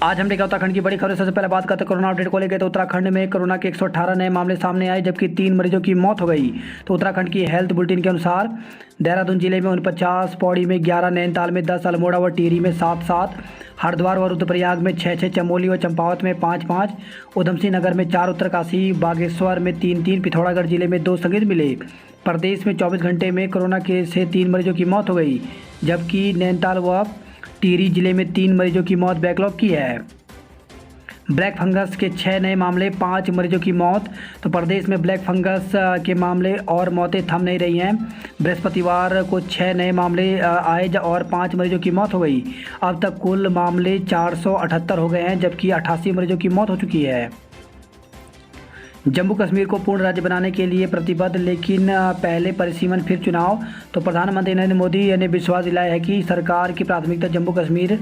आज हम देखा उत्तराखंड की बड़ी खबर। सबसे पहले बात करते हैं कोरोना अपडेट को लेकर। तो उत्तराखंड में कोरोना के 118 नए मामले सामने आए, जबकि 3 मरीजों की मौत हो गई। तो उत्तराखंड की हेल्थ बुलेटिन के अनुसार देहरादून जिले में 49, पौड़ी में 11, नैनीताल में 10, अल्मोड़ा व टिहरी में 7, हरिद्वार व रुद्रप्रयाग में 6, चमोली व चंपावत में 5, उधमसिंह नगर में 4, उत्तरकाशी बागेश्वर में 3, पिथौरागढ़ जिले में 2 संक्रमित मिले। प्रदेश में 24 घंटे में कोरोना के से 3 मरीजों की मौत हो गई, जबकि नैनीताल व टिहरी जिले में 3 मरीजों की मौत बैकलॉग की है। ब्लैक फंगस के 6 नए मामले, 5 मरीजों की मौत। तो प्रदेश में ब्लैक फंगस के मामले और मौतें थम नहीं रही हैं। बृहस्पतिवार को 6 नए मामले आए और 5 मरीजों की मौत हो गई। अब तक कुल मामले 478 हो गए हैं, जबकि 88 मरीजों की मौत हो चुकी है। जम्मू कश्मीर को पूर्ण राज्य बनाने के लिए प्रतिबद्ध, लेकिन पहले परिसीमन फिर चुनाव। तो प्रधानमंत्री नरेंद्र मोदी ने विश्वास दिलाया है कि सरकार की प्राथमिकता जम्मू कश्मीर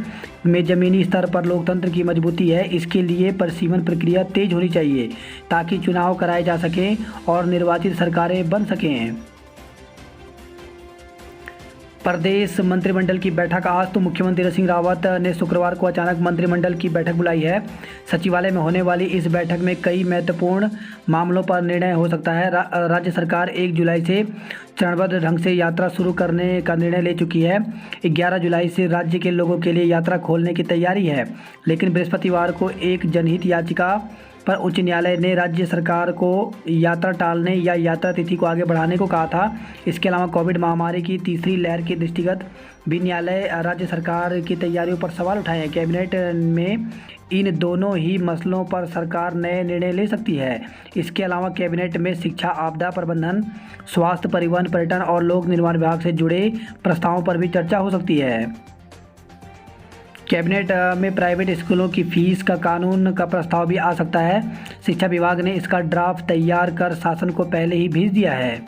में ज़मीनी स्तर पर लोकतंत्र की मजबूती है। इसके लिए परिसीमन प्रक्रिया तेज होनी चाहिए ताकि चुनाव कराए जा सकें और निर्वाचित सरकारें बन सकें। प्रदेश मंत्रिमंडल की बैठक आज। तो मुख्यमंत्री त्रिवेंद्र सिंह रावत ने शुक्रवार को अचानक मंत्रिमंडल की बैठक बुलाई है। सचिवालय में होने वाली इस बैठक में कई महत्वपूर्ण मामलों पर निर्णय हो सकता है। राज्य सरकार 1 जुलाई से चरणबद्ध ढंग से यात्रा शुरू करने का निर्णय ले चुकी है। 11 जुलाई से राज्य के लोगों के लिए यात्रा खोलने की तैयारी है, लेकिन बृहस्पतिवार को एक जनहित याचिका पर उच्च न्यायालय ने राज्य सरकार को यात्रा टालने या यात्रा तिथि को आगे बढ़ाने को कहा था। इसके अलावा कोविड महामारी की तीसरी लहर के दृष्टिगत भी न्यायालय राज्य सरकार की तैयारियों पर सवाल उठाए हैं। कैबिनेट में इन दोनों ही मसलों पर सरकार नए निर्णय ले सकती है। इसके अलावा कैबिनेट में शिक्षा, आपदा प्रबंधन, स्वास्थ्य, परिवहन, पर्यटन और लोक निर्माण विभाग से जुड़े प्रस्तावों पर भी चर्चा हो सकती है। कैबिनेट में प्राइवेट स्कूलों की फीस का कानून का प्रस्ताव भी आ सकता है। शिक्षा विभाग ने इसका ड्राफ्ट तैयार कर शासन को पहले ही भेज दिया है।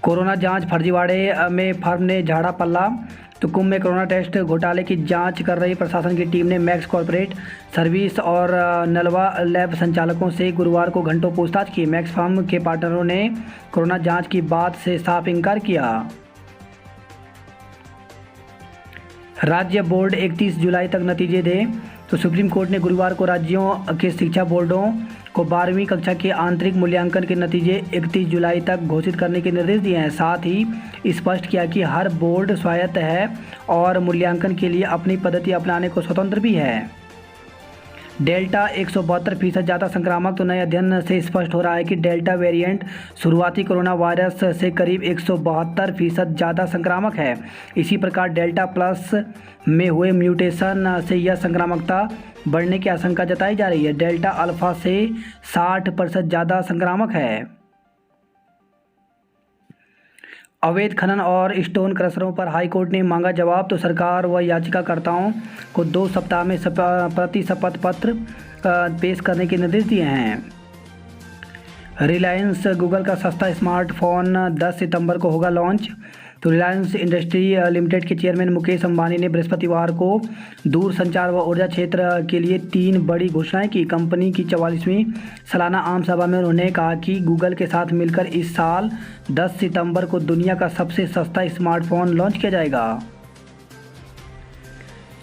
कोरोना जांच फर्जीवाड़े में फर्म ने झाड़ा पल्ला। तो कुंभ में कोरोना टेस्ट घोटाले की जांच कर रही प्रशासन की टीम ने मैक्स कॉर्पोरेट सर्विस और नलवा लैब संचालकों से गुरुवार को घंटों पूछताछ की। मैक्स फर्म के पार्टनरों ने कोरोना जांच की बात से साफ इनकार किया। राज्य बोर्ड 31 जुलाई तक नतीजे दें। तो सुप्रीम कोर्ट ने गुरुवार को राज्यों के शिक्षा बोर्डों को 12वीं कक्षा के आंतरिक मूल्यांकन के नतीजे 31 जुलाई तक घोषित करने के निर्देश दिए हैं। साथ ही स्पष्ट किया कि हर बोर्ड स्वायत्त है और मूल्यांकन के लिए अपनी पद्धति अपनाने को स्वतंत्र भी है। डेल्टा 172% ज़्यादा संक्रामक। तो नए अध्ययन से स्पष्ट हो रहा है कि डेल्टा वेरिएंट शुरुआती कोरोना वायरस से करीब 172% ज़्यादा संक्रामक है। इसी प्रकार डेल्टा प्लस में हुए म्यूटेशन से यह संक्रामकता बढ़ने की आशंका जताई जा रही है। डेल्टा अल्फा से 60% ज़्यादा संक्रामक है। अवैध खनन और स्टोन क्रशरों पर हाईकोर्ट ने मांगा जवाब। तो सरकार व याचिकाकर्ताओं को 2 सप्ताह में प्रति शपथ पत्र पेश करने के निर्देश दिए हैं। रिलायंस गूगल का सस्ता स्मार्टफोन 10 सितंबर को होगा लॉन्च। तो रिलायंस इंडस्ट्री लिमिटेड के चेयरमैन मुकेश अंबानी ने बृहस्पतिवार को दूर संचार व ऊर्जा क्षेत्र के लिए 3 बड़ी घोषणाएं की। कंपनी की 44वीं सालाना आम सभा में उन्होंने कहा कि गूगल के साथ मिलकर इस साल 10 सितंबर को दुनिया का सबसे सस्ता स्मार्टफोन लॉन्च किया जाएगा।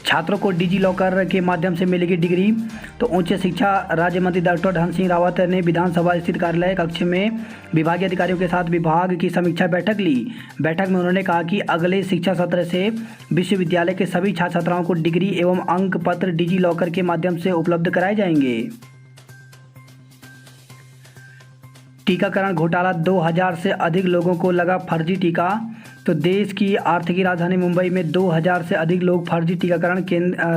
छात्रों को डिजी लॉकर के माध्यम से मिलेगी डिग्री। तो उच्च शिक्षा राज्य मंत्री डॉक्टर धन सिंह रावत ने विधानसभा स्थित कार्यालय कक्ष में विभागीय अधिकारियों के साथ विभाग की समीक्षा बैठक ली। बैठक में उन्होंने कहा कि अगले शिक्षा सत्र से विश्वविद्यालय के सभी छात्र छात्राओं को डिग्री एवं अंक पत्र डिजी लॉकर के माध्यम से उपलब्ध कराए जाएंगे। टीकाकरण घोटाला, 2000 से अधिक लोगों को लगा फर्जी टीका। तो देश की आर्थिक राजधानी मुंबई में 2000 से अधिक लोग फर्जी टीकाकरण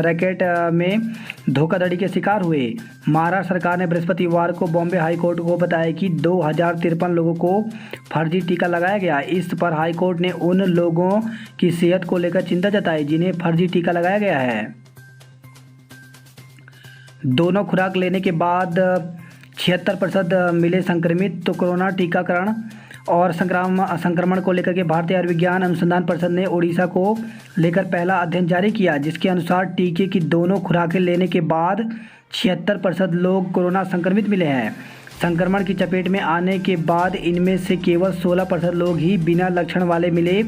रैकेट में धोखाधड़ी के शिकार हुए। महाराष्ट्र सरकार ने बृहस्पतिवार को बॉम्बे हाईकोर्ट को बताया कि 2053 लोगों को फर्जी टीका लगाया गया। इस पर हाईकोर्ट ने उन लोगों की सेहत को लेकर चिंता जताई जिन्हें फर्जी टीका लगाया गया है। दोनों खुराक लेने के बाद 76% मिले संक्रमित। तो कोरोना टीकाकरण और संक्रमण को लेकर के भारतीय आयुर्विज्ञान अनुसंधान परिषद ने ओडिशा को लेकर पहला अध्ययन जारी किया, जिसके अनुसार टीके की दोनों खुराकें लेने के बाद 76% लोग कोरोना संक्रमित मिले हैं। संक्रमण की चपेट में आने के बाद इनमें से केवल 16% लोग ही बिना लक्षण वाले मिले,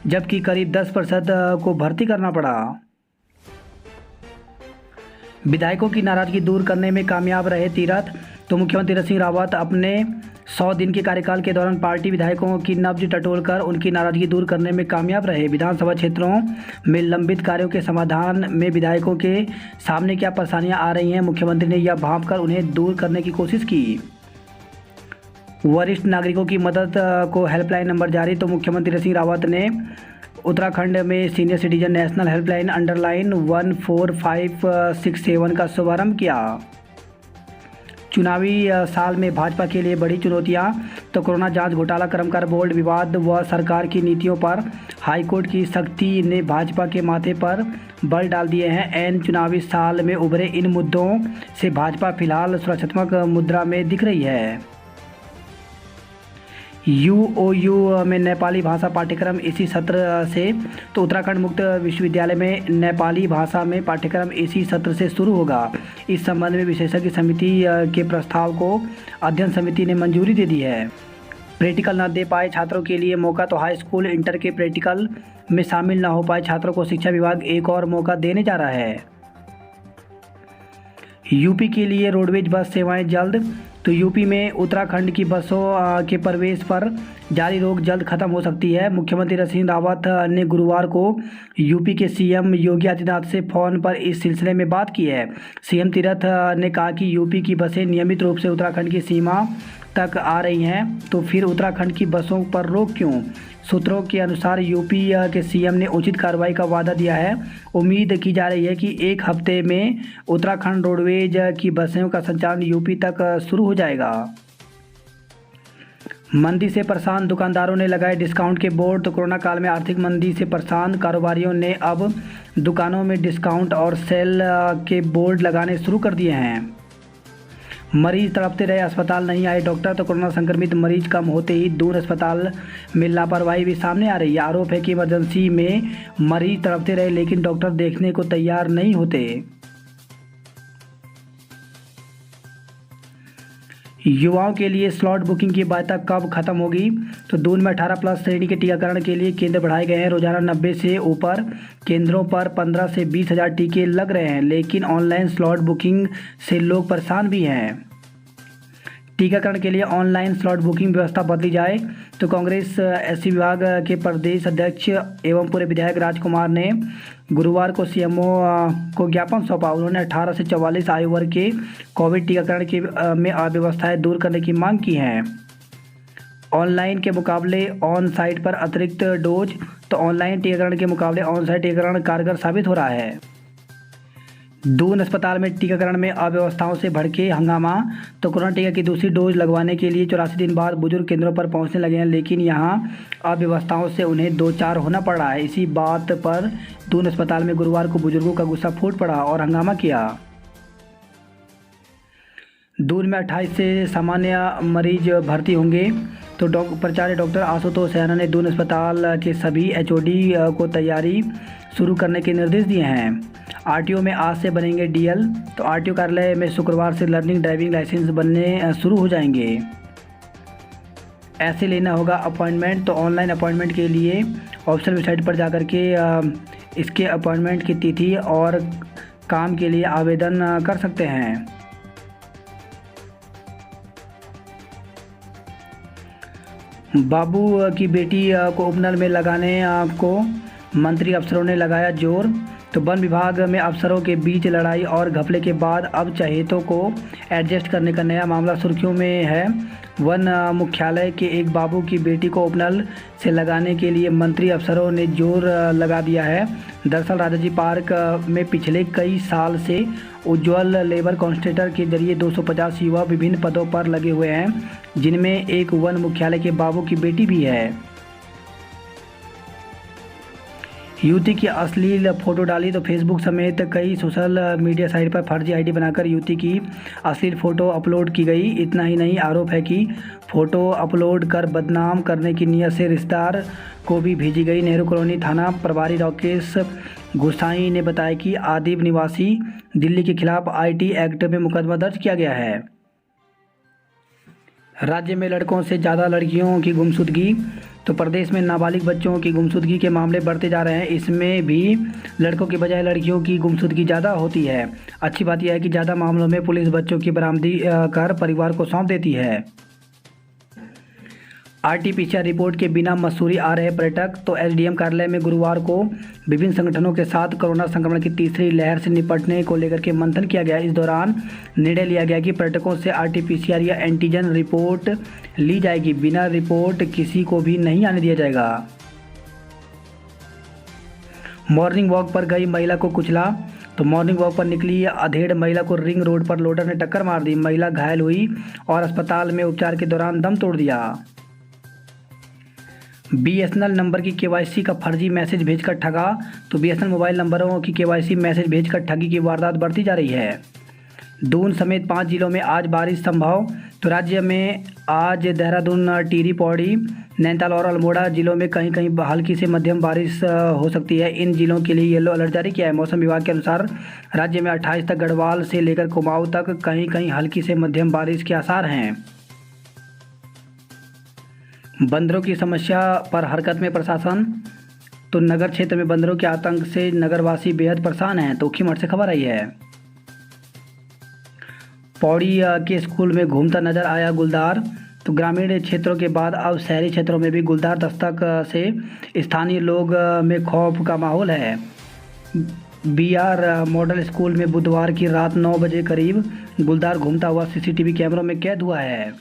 जबकि करीब 10% को भर्ती करना पड़ा। विधायकों की नाराजगी दूर करने में कामयाब रहे तीरथ। तो मुख्यमंत्री तीरथ सिंह रावत अपने 100 दिन के कार्यकाल के दौरान पार्टी विधायकों की नब्ज टटोलकर उनकी नाराजगी दूर करने में कामयाब रहे। विधानसभा क्षेत्रों में लंबित कार्यों के समाधान में विधायकों के सामने क्या परेशानियां आ रही हैं, मुख्यमंत्री ने यह भांपकर उन्हें दूर करने की कोशिश की। वरिष्ठ नागरिकों की मदद को हेल्पलाइन नंबर जारी। तो मुख्यमंत्री तीरथ सिंह रावत ने उत्तराखंड में senior citizen national helpline underline 14567 का शुभारंभ किया। चुनावी साल में भाजपा के लिए बड़ी चुनौतियां। तो कोरोना जांच घोटाला, कर्मकार बोर्ड विवाद व सरकार की नीतियों पर हाईकोर्ट की सख्ती ने भाजपा के माथे पर बल डाल दिए हैं। एन चुनावी साल में उभरे इन मुद्दों से भाजपा फिलहाल सुरक्षात्मक मुद्रा में दिख रही है। यूओयू में नेपाली भाषा पाठ्यक्रम इसी सत्र से। तो उत्तराखंड मुक्त विश्वविद्यालय में नेपाली भाषा में पाठ्यक्रम इसी सत्र से शुरू होगा। इस संबंध में विशेषज्ञ समिति के प्रस्ताव को अध्ययन समिति ने मंजूरी दे दी है। प्रैक्टिकल न दे पाए छात्रों के लिए मौका। तो हाई स्कूल इंटर के प्रैक्टिकल में शामिल न हो पाए छात्रों को शिक्षा विभाग एक और मौका देने जा रहा है। यूपी के लिए रोडवेज बस सेवाएं जल्द। तो यूपी में उत्तराखंड की बसों के प्रवेश पर जारी रोक जल्द खत्म हो सकती है। मुख्यमंत्री तीरथ सिंह रावत ने गुरुवार को यूपी के सीएम योगी आदित्यनाथ से फ़ोन पर इस सिलसिले में बात की है। सीएम तीरथ ने कहा कि यूपी की बसें नियमित रूप से उत्तराखंड की सीमा तक आ रही हैं, तो फिर उत्तराखंड की बसों पर रोक क्यों। सूत्रों के अनुसार यूपी के सीएम ने उचित कार्रवाई का वादा दिया है। उम्मीद की जा रही है कि एक हफ्ते में उत्तराखंड रोडवेज की बसों का संचालन यूपी तक शुरू हो जाएगा। मंदी से परेशान दुकानदारों ने लगाए डिस्काउंट के बोर्ड। तो कोरोना काल में आर्थिक मंदी से परेशान कारोबारियों ने अब दुकानों में डिस्काउंट और सेल के बोर्ड लगाने शुरू कर दिए हैं। मरीज तड़पते रहे, अस्पताल नहीं आए डॉक्टर। तो कोरोना संक्रमित मरीज कम होते ही दून अस्पताल में लापरवाही भी सामने आ रही है। आरोप है कि इमरजेंसी में मरीज तड़पते रहे लेकिन डॉक्टर देखने को तैयार नहीं होते। युवाओं के लिए स्लॉट बुकिंग की बाध्यता कब खत्म होगी। तो दून में 18+ श्रेणी के टीकाकरण के लिए केंद्र बढ़ाए गए हैं। रोजाना 90 से ऊपर केंद्रों पर 15 से 20 हज़ार टीके लग रहे हैं, लेकिन ऑनलाइन स्लॉट बुकिंग से लोग परेशान भी हैं। टीकाकरण के लिए ऑनलाइन स्लॉट बुकिंग व्यवस्था बदली जाए। तो कांग्रेस एससी विभाग के प्रदेश अध्यक्ष एवं पूर्व विधायक राजकुमार ने गुरुवार को सीएमओ को ज्ञापन सौंपा। उन्होंने 18 से 44 आयु वर्ग के कोविड टीकाकरण के में अव्यवस्थाएं दूर करने की मांग की है। ऑनलाइन के मुकाबले ऑन साइट पर अतिरिक्त डोज। तो ऑनलाइन टीकाकरण के मुकाबले ऑन साइट टीकाकरण कारगर साबित हो रहा है। दून अस्पताल में टीकाकरण में अव्यवस्थाओं से भड़के हंगामा। तो कोरोना टीका की दूसरी डोज लगवाने के लिए 84 दिन बाद बुजुर्ग केंद्रों पर पहुंचने लगे हैं, लेकिन यहां अव्यवस्थाओं से उन्हें 2-4 होना पड़ रहा है। इसी बात पर दून अस्पताल में गुरुवार को बुजुर्गों का गुस्सा फूट पड़ा और हंगामा किया। दून में 28 से सामान्य मरीज भर्ती होंगे। तो प्राचार्य डॉक्टर आशुतोष सैना ने दून अस्पताल के सभी एचओडी को तैयारी शुरू करने के निर्देश दिए हैं। आरटीओ में आज से बनेंगे डीएल। तो आरटीओ कार्यालय में शुक्रवार से लर्निंग ड्राइविंग लाइसेंस बनने शुरू हो जाएंगे। ऐसे लेना होगा अपॉइंटमेंट। तो ऑनलाइन अपॉइंटमेंट के लिए ऑफिशियल वेबसाइट पर जाकर के इसके अपॉइंटमेंट की तिथि और काम के लिए आवेदन कर सकते हैं। बाबू की बेटी को उपनल में लगाने को मंत्री अफसरों ने लगाया जोर। तो वन विभाग में अफसरों के बीच लड़ाई और घपले के बाद अब चहेतों को एडजस्ट करने का नया मामला सुर्खियों में है। वन मुख्यालय के एक बाबू की बेटी को उपनल से लगाने के लिए मंत्री अफसरों ने जोर लगा दिया है। दरअसल राजाजी पार्क में पिछले कई साल से उज्ज्वल लेबर कॉन्ट्रैक्टर के जरिए 250 युवा विभिन्न पदों पर लगे हुए हैं, जिनमें एक वन मुख्यालय के बाबू की बेटी भी है। युवती की अश्लील फोटो डाली। तो फेसबुक समेत कई सोशल मीडिया साइट पर फर्जी आईडी बनाकर युवती की अश्लील फ़ोटो अपलोड की गई। इतना ही नहीं, आरोप है कि फ़ोटो अपलोड कर बदनाम करने की नीयत से रिश्तेदार को भी भेजी गई। नेहरू कॉलोनी थाना प्रभारी राकेश गुसाई ने बताया कि आदिब निवासी दिल्ली के खिलाफ आईटी एक्ट में मुकदमा दर्ज किया गया है। राज्य में लड़कों से ज़्यादा लड़कियों की गुमशुदगी। तो प्रदेश में नाबालिग बच्चों की गुमशुदगी के मामले बढ़ते जा रहे हैं। इसमें भी लड़कों की बजाय लड़कियों की गुमशुदगी ज़्यादा होती है। अच्छी बात यह है कि ज़्यादा मामलों में पुलिस बच्चों की बरामदी कर परिवार को सौंप देती है। आरटी-पीसीआर रिपोर्ट के बिना मसूरी आ रहे पर्यटक। तो एसडीएम कार्यालय में गुरुवार को विभिन्न संगठनों के साथ कोरोना संक्रमण की तीसरी लहर से निपटने को लेकर के मंथन किया गया। इस दौरान निर्णय लिया गया कि पर्यटकों से आरटी-पीसीआर या एंटीजन रिपोर्ट ली जाएगी। बिना रिपोर्ट किसी को भी नहीं आने दिया जाएगा। मॉर्निंग वॉक पर गई महिला को कुचला। तो मॉर्निंग वॉक पर निकली अधेड़ महिला को रिंग रोड पर लोडर ने टक्कर मार दी। महिला घायल हुई और अस्पताल में उपचार के दौरान दम तोड़ दिया। बीएसएनएल नंबर की केवाईसी का फर्जी मैसेज भेजकर ठगा। तो बीएसएनएल मोबाइल नंबरों की केवाईसी मैसेज भेजकर ठगी की वारदात बढ़ती जा रही है। दून समेत 5 जिलों में आज बारिश संभव। तो राज्य में आज देहरादून, टिहरी, पौड़ी, नैनीताल और अल्मोड़ा जिलों में कहीं कहीं हल्की से मध्यम बारिश हो सकती है। इन जिलों के लिए येलो अलर्ट जारी किया है। मौसम विभाग के अनुसार राज्य में 28 तक गढ़वाल से लेकर कुमाऊं तक कहीं कहीं हल्की से मध्यम बारिश के आसार हैं। बंदरों की समस्या पर हरकत में प्रशासन। तो नगर क्षेत्र में बंदरों के आतंक से नगरवासी बेहद परेशान हैं। तो खीमठ से खबर आई है। पौड़ी के स्कूल में घूमता नजर आया गुलदार। तो ग्रामीण क्षेत्रों के बाद अब शहरी क्षेत्रों में भी गुलदार दस्तक से स्थानीय लोग में खौफ का माहौल है। बीआर मॉडल स्कूल में बुधवार की रात 9 बजे करीब गुलदार घूमता हुआ सीसीटीवी कैमरों में कैद हुआ है।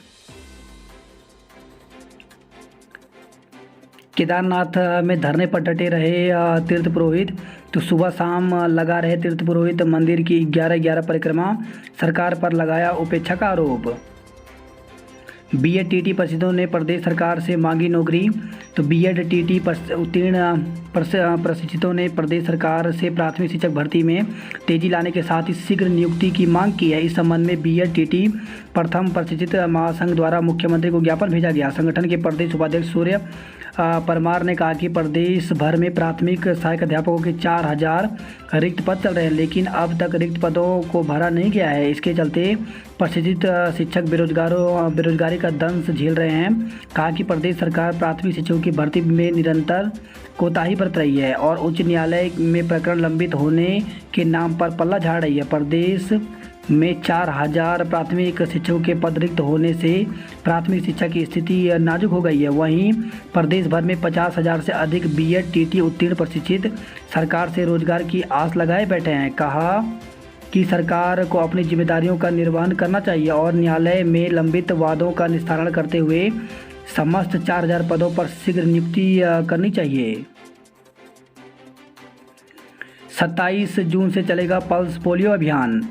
केदारनाथ में धरने पर डटे रहे तीर्थ पुरोहित। तो सुबह शाम लगा रहे तीर्थ पुरोहित मंदिर की 11-11 परिक्रमा। सरकार पर लगाया उपेक्षा का आरोप। बीएड टीटी प्रशिक्षुओं ने प्रदेश सरकार से मांगी नौकरी। तो बीएड टीटी उत्तीर्ण प्रशिक्षुओं ने प्रदेश सरकार से प्राथमिक शिक्षक भर्ती में तेजी लाने के साथ ही शीघ्र नियुक्ति की मांग की है। इस संबंध में बीएड टीटी प्रथम प्रशिक्षित महासंघ द्वारा मुख्यमंत्री को ज्ञापन भेजा गया। संगठन के प्रदेश उपाध्यक्ष सूर्य परमार ने कहा कि प्रदेश भर में प्राथमिक सहायक अध्यापकों के 4000 रिक्त पद चल रहे हैं, लेकिन अब तक रिक्त पदों को भरा नहीं गया है। इसके चलते प्रशिक्षित शिक्षक बेरोजगारी का दंश झेल रहे हैं। कहा कि प्रदेश सरकार प्राथमिक शिक्षकों की भर्ती में निरंतर कोताही बरत रही है और उच्च न्यायालय में प्रकरण लंबित होने के नाम पर पल्ला झाड़ रही है। प्रदेश में 4000 प्राथमिक शिक्षकों के पद रिक्त होने से प्राथमिक शिक्षा की स्थिति नाजुक हो गई है। वहीं प्रदेश भर में 50,000 से अधिक बीएड टीटी उत्तीर्ण प्रशिक्षित सरकार से रोजगार की आस लगाए बैठे हैं। कहा कि सरकार को अपनी जिम्मेदारियों का निर्वहन करना चाहिए और न्यायालय में लंबित वादों का निस्तारण करते हुए समस्त 4000 पदों पर शीघ्र नियुक्ति करनी चाहिए। 27 जून से चलेगा पल्स पोलियो अभियान।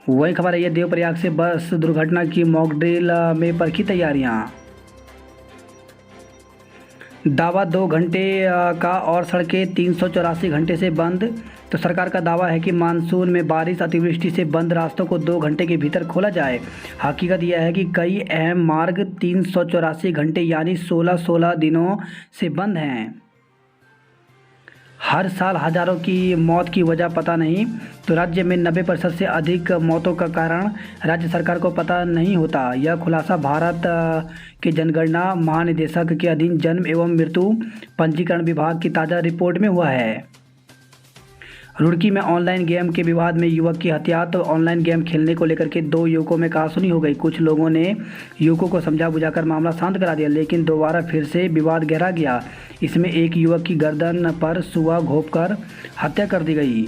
वही खबर है, देवप्रयाग से बस दुर्घटना की मॉक ड्रिल में परखी तैयारियां। दावा 2 घंटे का और सड़कें 384 घंटे से बंद। तो सरकार का दावा है कि मानसून में बारिश अतिवृष्टि से बंद रास्तों को 2 घंटे के भीतर खोला जाए। हकीकत यह है कि कई अहम मार्ग 384 घंटे यानी 16 दिनों से बंद हैं। हर साल हजारों की मौत की वजह पता नहीं। तो राज्य में 90% से अधिक मौतों का कारण राज्य सरकार को पता नहीं होता। यह खुलासा भारत के जनगणना महानिदेशक के अधीन जन्म एवं मृत्यु पंजीकरण विभाग की ताज़ा रिपोर्ट में हुआ है। रुड़की में ऑनलाइन गेम के विवाद में युवक की हत्या। तो ऑनलाइन गेम खेलने को लेकर के 2 युवकों में कहासुनी हो गई। कुछ लोगों ने युवकों को समझा बुझाकर मामला शांत करा दिया, लेकिन दोबारा फिर से विवाद गहरा गया। इसमें एक युवक की गर्दन पर सुआ घोंपकर हत्या कर दी गई।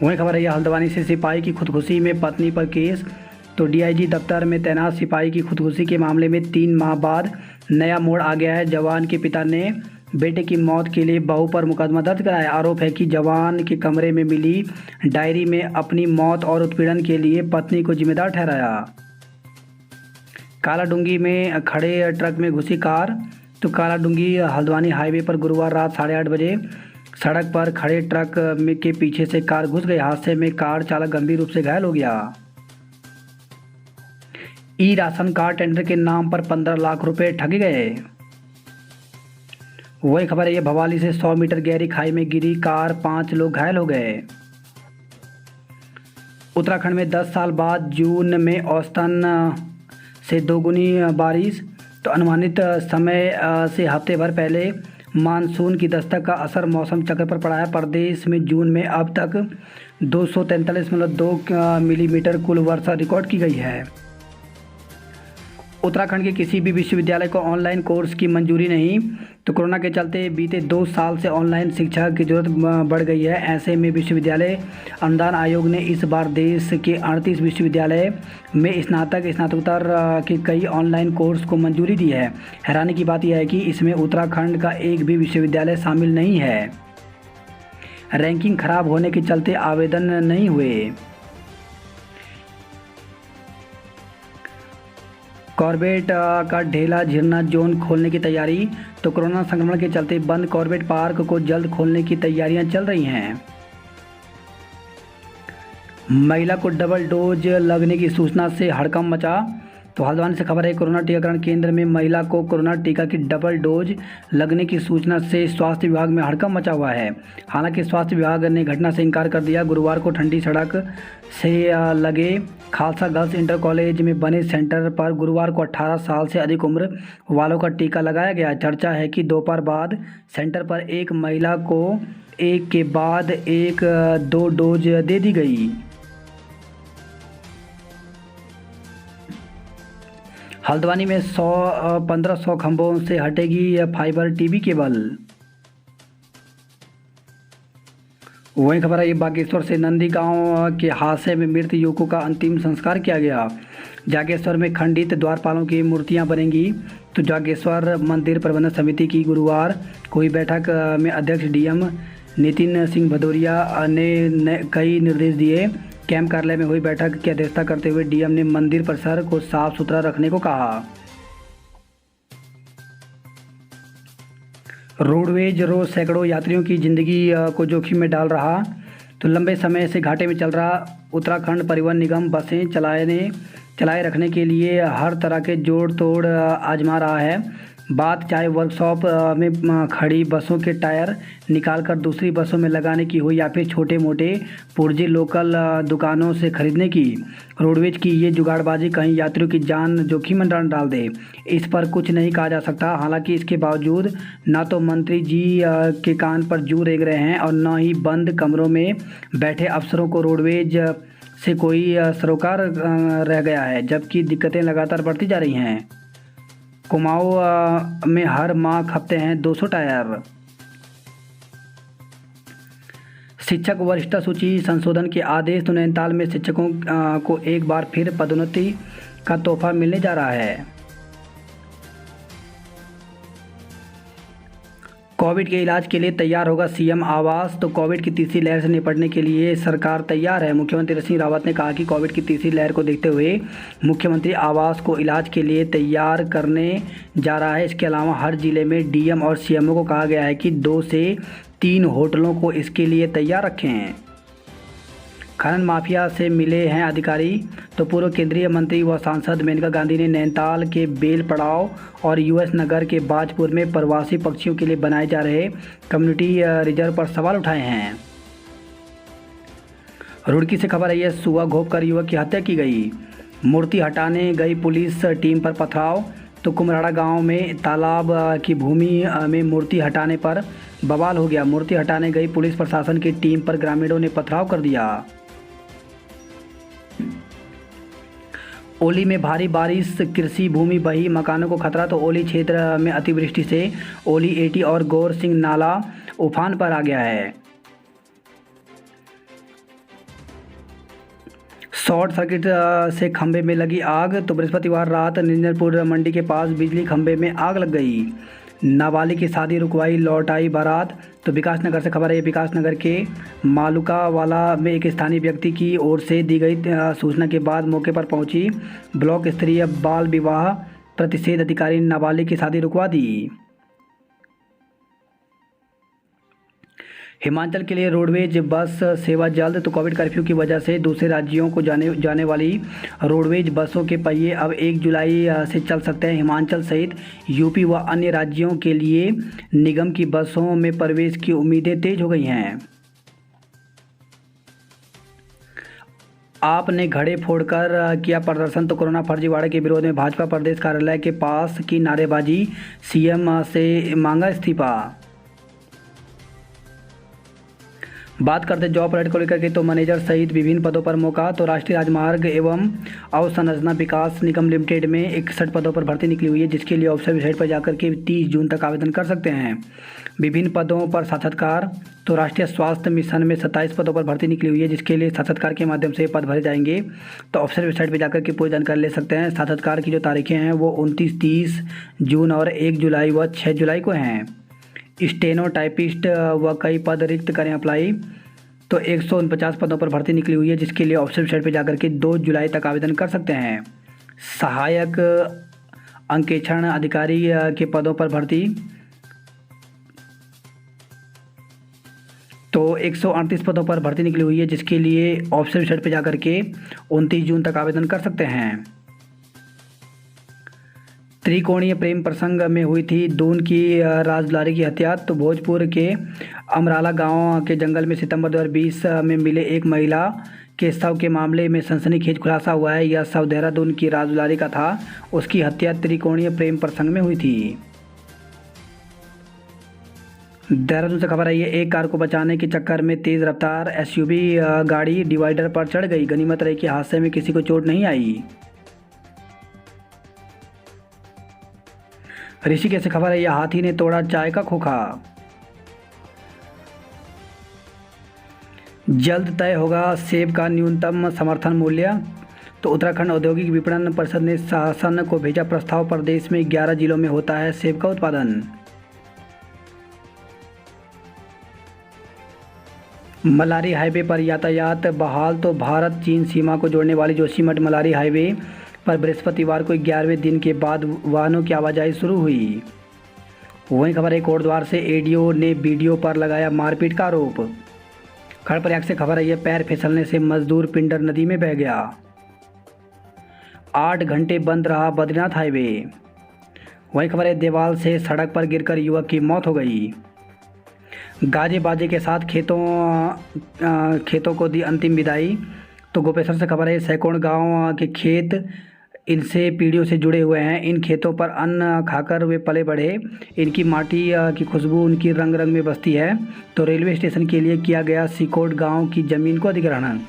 वही खबर है, हल्द्वानी से सिपाही की खुदकुशी में पत्नी पर केस। तो डीआईजी दफ्तर में तैनात सिपाही की खुदकुशी के मामले में 3 माह बाद नया मोड़ आ गया है। जवान के पिता ने बेटे की मौत के लिए बहू पर मुकदमा दर्ज कराया। आरोप है कि जवान के कमरे में मिली डायरी में अपनी मौत और उत्पीड़न के लिए पत्नी को जिम्मेदार ठहराया। कालाडूंगी में खड़े ट्रक में घुसी कार। तो कालाडूंगी हल्द्वानी हाईवे पर गुरुवार रात 8:30 बजे सड़क पर खड़े ट्रक के पीछे से कार घुस गई। हादसे में कार चालक गंभीर रूप से घायल हो गया। ई राशन कार्ड टेंडर के नाम पर 15 लाख रुपए ठगे गए। वही खबर है, ये भवाली से 100 मीटर गहरी खाई में गिरी कार, 5 लोग घायल हो गए। उत्तराखंड में 10 साल बाद जून में औसतन से दोगुनी बारिश। तो अनुमानित समय से हफ्ते भर पहले मानसून की दस्तक का असर मौसम चक्र पर पड़ा है। प्रदेश में जून में अब तक 243.2 मिलीमीटर कुल वर्षा रिकॉर्ड की गई है। उत्तराखंड के किसी भी विश्वविद्यालय को ऑनलाइन कोर्स की मंजूरी नहीं। तो कोरोना के चलते बीते 2 साल से ऑनलाइन शिक्षा की जरूरत बढ़ गई है। ऐसे में विश्वविद्यालय अनुदान आयोग ने इस बार देश के 38 विश्वविद्यालय में स्नातकोत्तर के कई ऑनलाइन कोर्स को मंजूरी दी है। हैरानी की बात यह है कि इसमें उत्तराखंड का एक भी विश्वविद्यालय शामिल नहीं है। रैंकिंग खराब होने के चलते आवेदन नहीं हुए। कॉर्बेट का ढेला झरना जोन खोलने की तैयारी। तो कोरोना संक्रमण के चलते बंद कॉर्बेट पार्क को जल्द खोलने की तैयारियां चल रही हैं। महिला को डबल डोज लगने की सूचना से हड़कंप मचा। तो हल्द्वानी से खबर है, कोरोना टीकाकरण केंद्र में महिला को कोरोना टीका की डबल डोज लगने की सूचना से स्वास्थ्य विभाग में हड़कंप मचा हुआ है। हालांकि स्वास्थ्य विभाग ने घटना से इनकार कर दिया। गुरुवार को ठंडी सड़क से लगे खालसा गर्ल्स इंटर कॉलेज में बने सेंटर पर गुरुवार को 18 साल से अधिक उम्र वालों का टीका लगाया गया। चर्चा है कि दोपहर बाद सेंटर पर एक महिला को एक के बाद एक 2 डोज दे दी गई। हल्द्वानी में 1500 खंभों से हटेगी फाइबर टीवी केबल। वहीं खबर है बागेश्वर से नंदी गांव के हादसे में मृत युवकों का अंतिम संस्कार किया गया। जागेश्वर में खंडित द्वारपालों की मूर्तियां बनेंगी। तो जागेश्वर मंदिर प्रबंधन समिति की गुरुवार को हुई बैठक में अध्यक्ष डीएम नितिन सिंह भदौरिया ने कई निर्देश दिए। कैंप कार्यालय में हुई बैठक की अध्यक्षता करते हुए डीएम ने मंदिर परिसर को साफ सुथरा रखने को कहा। रोडवेज रोज सैकड़ों यात्रियों की जिंदगी को जोखिम में डाल रहा। तो लंबे समय से घाटे में चल रहा उत्तराखंड परिवहन निगम बसें चलाए रखने के लिए हर तरह के जोड़ तोड़ आजमा रहा है। बात चाहे वर्कशॉप में खड़ी बसों के टायर निकालकर दूसरी बसों में लगाने की हो या फिर छोटे मोटे पुर्जे लोकल दुकानों से खरीदने की। रोडवेज की ये जुगाड़बाजी कहीं यात्रियों की जान जोखिम में डाल दे, इस पर कुछ नहीं कहा जा सकता। हालांकि इसके बावजूद ना तो मंत्री जी के कान पर जू रेंग रहे हैं और न ही बंद कमरों में बैठे अफसरों को रोडवेज से कोई सरोकार रह गया है, जबकि दिक्कतें लगातार बढ़ती जा रही हैं। कुमाऊं में हर माह खपते हैं 200 टायर। शिक्षक वरिष्ठता सूची संशोधन के आदेश। तो नैनीताल में शिक्षकों को एक बार फिर पदोन्नति का तोहफा मिलने जा रहा है। कोविड के इलाज के लिए तैयार होगा सीएम आवास। तो कोविड की तीसरी लहर से निपटने के लिए सरकार तैयार है। मुख्यमंत्री त्रिवेंद्र सिंह रावत ने कहा कि कोविड की तीसरी लहर को देखते हुए मुख्यमंत्री आवास को इलाज के लिए तैयार करने जा रहा है। इसके अलावा हर जिले में डीएम और सीएमओ को कहा गया है कि 2 से 3 होटलों को इसके लिए तैयार रखें। खनन माफिया से मिले हैं अधिकारी। तो पूर्व केंद्रीय मंत्री व सांसद मेनका गांधी ने नैनीताल के बेल पड़ाव और यूएस नगर के बाजपुर में प्रवासी पक्षियों के लिए बनाए जा रहे कम्युनिटी रिजर्व पर सवाल उठाए हैं। रुड़की से खबर आई है, सुआ घोंप कर युवक की हत्या की गई। मूर्ति हटाने गई पुलिस टीम पर पथराव। तो कुमराड़ा गांव में तालाब की भूमि में मूर्ति हटाने पर बवाल हो गया। मूर्ति हटाने गई पुलिस प्रशासन की टीम पर ग्रामीणों ने पथराव कर दिया। ओली में भारी बारिश, कृषि भूमि बही, मकानों को खतरा। तो ओली क्षेत्र में अतिवृष्टि से ओली एटी और गौर सिंह नाला उफान पर आ गया है। शॉर्ट सर्किट से खंभे में लगी आग। तो बृहस्पतिवार रात निंजरपुर मंडी के पास बिजली खंभे में आग लग गई। नाबालिग की शादी रुकवाई, लौट आई बारात। तो विकास नगर से खबर है, विकास नगर के मालुकावाला में एक स्थानीय व्यक्ति की ओर से दी गई सूचना के बाद मौके पर पहुंची ब्लॉक स्तरीय बाल विवाह प्रतिषेध अधिकारी ने नाबालिग की शादी रुकवा दी। हिमाचल के लिए रोडवेज बस सेवा जल्द। तो कोविड कर्फ्यू की वजह से दूसरे राज्यों को जाने वाली रोडवेज बसों के पहिए अब 1 जुलाई से चल सकते हैं। हिमाचल सहित यूपी व अन्य राज्यों के लिए निगम की बसों में प्रवेश की उम्मीदें तेज हो गई हैं। आपने घड़े फोड़कर किया प्रदर्शन तो कोरोना फर्जीवाड़े के विरोध में भाजपा प्रदेश कार्यालय के पास की नारेबाजी, सीएम से मांगा इस्तीफा। बात करते जॉब अलर्ट को लेकर के तो मैनेजर सहित विभिन्न पदों पर मौका। तो राष्ट्रीय राजमार्ग एवं अवसंरचना विकास निगम लिमिटेड में 61 पदों पर भर्ती निकली हुई है, जिसके लिए ऑफिशियल वेबसाइट पर जाकर के 30 जून तक आवेदन कर सकते हैं। विभिन्न पदों पर साक्षात्कार। तो राष्ट्रीय स्वास्थ्य मिशन में 27 पदों पर भर्ती निकली हुई है, जिसके लिए साक्षात्कार के माध्यम से पद भरे जाएंगे। तो ऑफिशियल वेबसाइट पर जाकर के पूरी जानकारी ले सकते हैं। साक्षात्कार की जो तारीखें हैं वो 29, 30 जून और 1 जुलाई व 6 जुलाई को हैं। स्टेनो टाइपिस्ट व कई पद रिक्त करें अप्लाई। तो 149 पदों पर भर्ती निकली हुई है, जिसके लिए ऑफिशियल वेबसाइट पर जाकर के 2 जुलाई तक आवेदन कर सकते हैं। सहायक अंकेक्षण अधिकारी के पदों पर भर्ती। तो 138 पदों पर भर्ती निकली हुई है, जिसके लिए ऑफिशियल वेबसाइट पर जाकर के 29 जून तक आवेदन कर सकते हैं। त्रिकोणीय प्रेम प्रसंग में हुई थी दून की राजदुलारी की हत्या। तो भोजपुर के अमराला गांव के जंगल में सितंबर 2020 में मिले एक महिला के शव के मामले में सनसनीखेज खुलासा हुआ है। यह शव देहरादून की राजदुलारी का था। उसकी हत्या त्रिकोणीय प्रेम प्रसंग में हुई थी। देहरादून से खबर आई है, एक कार को बचाने के चक्कर में तेज रफ्तार एसयूवी गाड़ी डिवाइडर पर चढ़ गई। गनीमत रही कि हादसे में किसी को चोट नहीं आई। ऋषिकेश से खबर है, यह हाथी ने तोड़ा चाय का खोखा। जल्द तय होगा सेब का न्यूनतम समर्थन मूल्य। तो उत्तराखंड औद्योगिक विपणन परिषद ने शासन को भेजा प्रस्ताव। प्रदेश में 11 जिलों में होता है सेब का उत्पादन। मलारी हाईवे पर यातायात बहाल। तो भारत चीन सीमा को जोड़ने वाली जोशीमठ मलारी हाईवे पर बृहस्पतिवार को 11वें दिन के बाद वाहनों की आवाजाही शुरू हुई। वहीं खबर है, कोटद्वार से एडीओ ने बीडीओ पर लगाया मारपीट का आरोप। खड़प्रयाग से खबर है, पैर फिसलने से मजदूर पिंडर नदी में बह गया। 8 घंटे बंद रहा बद्रीनाथ हाईवे। वहीं खबर है, देवाल से सड़क पर गिरकर युवक की मौत हो गई। गाजे बाजे के साथ खेतों को दी अंतिम विदाई। तो गोपेश्वर से खबर है, सैकड़ों गांव के खेत इनसे पीढ़ियों से जुड़े हुए हैं। इन खेतों पर अन्न खाकर वे पले बढ़े। इनकी माटी की खुशबू उनकी रंग रंग में बसती है। तो रेलवे स्टेशन के लिए किया गया सिकोट गांव की जमीन को अधिग्रहण।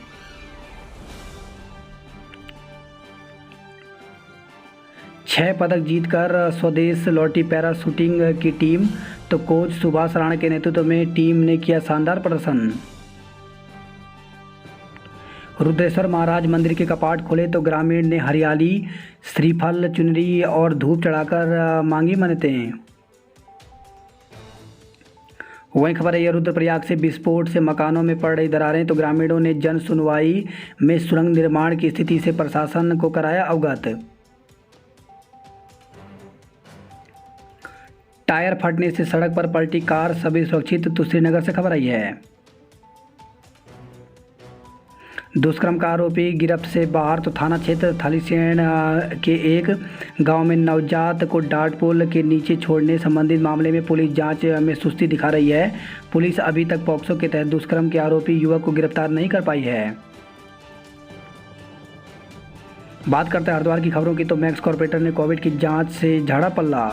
छह पदक जीतकर स्वदेश लौटी पैरा शूटिंग की टीम। तो कोच सुभाष राणा के नेतृत्व में टीम ने किया शानदार प्रदर्शन। रुद्रेश्वर महाराज मंदिर के कपाट खुले। तो ग्रामीण ने हरियाली, श्रीफल, चुनरी और धूप चढ़ाकर मांगी मन्नतें। वहीं खबर है, यह रुद्रप्रयाग से विस्फोट से मकानों में पड़ रही दरारें। तो ग्रामीणों ने जन सुनवाई में सुरंग निर्माण की स्थिति से प्रशासन को कराया अवगत। टायर फटने से सड़क पर पलटी कार, सभी सुरक्षित। तो श्रीनगर से खबर आई है, दुष्कर्म का आरोपी गिरफ्त से बाहर। तो थाना क्षेत्र थालीसेन के एक गांव में नवजात को डाट पोल के नीचे छोड़ने संबंधित मामले में पुलिस जांच में सुस्ती दिखा रही है। पुलिस अभी तक पॉक्सो के तहत दुष्कर्म के आरोपी युवक को गिरफ्तार नहीं कर पाई है। बात करते हैं हरिद्वार की खबरों की। तो मैक्स कॉर्पोरेटर ने कोविड की जांच से झाड़ा पल्ला।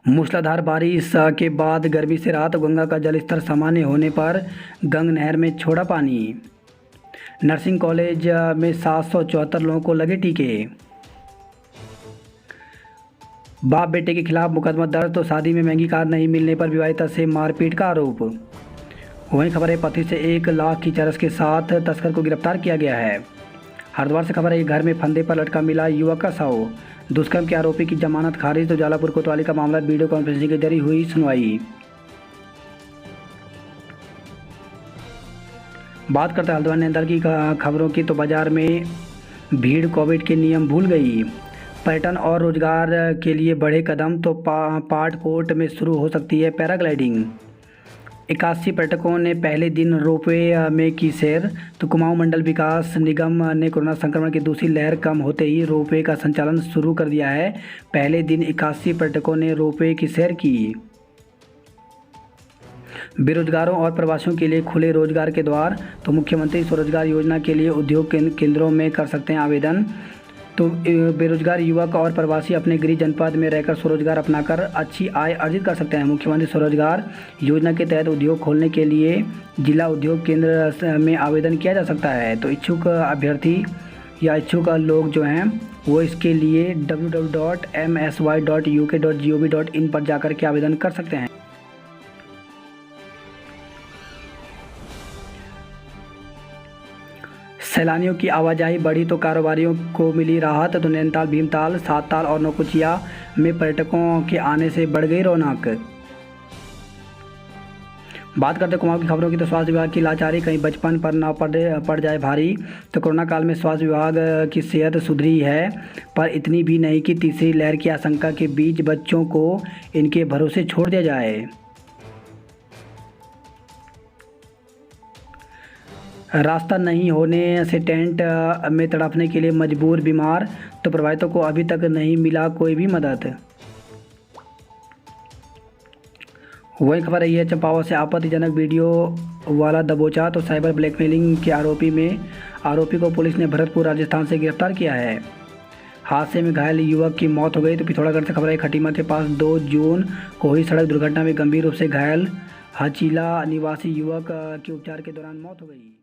मूसलाधार बारिश के बाद गर्मी से राहत। गंगा का जलस्तर सामान्य होने पर गंग नहर में छोड़ा पानी। नर्सिंग कॉलेज में 774 लोगों को लगे टीके। बाप बेटे के खिलाफ मुकदमा दर्ज। तो शादी में महंगी कार नहीं मिलने पर विवाहिता से मारपीट का आरोप। वहीं खबर है, पति से 1 लाख की चरस के साथ तस्कर को गिरफ्तार किया गया है। हरिद्वार से खबर है, घर में फंदे पर लटका मिला युवक का शव। दुष्कर्म के आरोपी की जमानत खारिज। तो जालापुर कोतवाली का मामला, वीडियो कॉन्फ्रेंसिंग के जरिए हुई सुनवाई। बात करते हैं हल्द्वानी नैनीताल की खबरों की। तो बाजार में भीड़, कोविड के नियम भूल गई। पर्यटन और रोजगार के लिए बढ़े कदम। तो पाटकोट में शुरू हो सकती है पैराग्लाइडिंग। 81 पर्यटकों ने पहले दिन रोपवे में की सैर। तो कुमाऊं मंडल विकास निगम ने कोरोना संक्रमण की दूसरी लहर कम होते ही रोपवे का संचालन शुरू कर दिया है। पहले दिन 81 पर्यटकों ने रोपवे की सैर की। बेरोजगारों और प्रवासियों के लिए खुले रोजगार के द्वार। तो मुख्यमंत्री स्वरोजगार योजना के लिए उद्योग केंद्रों में कर सकते हैं आवेदन। तो बेरोजगार युवक और प्रवासी अपने गृह जनपद में रहकर स्वरोजगार अपनाकर अच्छी आय अर्जित कर सकते हैं। मुख्यमंत्री स्वरोजगार योजना के तहत उद्योग खोलने के लिए जिला उद्योग केंद्र में आवेदन किया जा सकता है। तो इच्छुक अभ्यर्थी या इच्छुक लोग जो हैं वो इसके लिए www.msy.uk.gov.in पर जाकर के आवेदन कर सकते हैं। सैलानियों की आवाजाही बढ़ी तो कारोबारियों को मिली राहत। तो नैनीताल, भीमताल, सातताल और नौकुचिया में पर्यटकों के आने से बढ़ गई रौनक। बात करते कुमाऊं की खबरों की, तो स्वास्थ्य विभाग की लाचारी कहीं बचपन पर ना पड़ जाए भारी। तो कोरोना काल में स्वास्थ्य विभाग की सेहत सुधरी है, पर इतनी भी नहीं कि तीसरी लहर की आशंका के बीच बच्चों को इनके भरोसे छोड़ दिया जाए। रास्ता नहीं होने से टेंट में तड़पने के लिए मजबूर बीमार। तो प्रभावितों को अभी तक नहीं मिला कोई भी मदद। वही खबर रही है चंपावत से आपत्तिजनक वीडियो वाला दबोचा। तो साइबर ब्लैकमेलिंग के आरोपी को पुलिस ने भरतपुर राजस्थान से गिरफ्तार किया है। हादसे में घायल युवक की मौत हो गई। तो पिथौरागढ़ से खबर है खटीमा के पास 2 जून को हुई सड़क दुर्घटना में गंभीर रूप से घायल हचीला निवासी युवक की उपचार के दौरान मौत हो गई।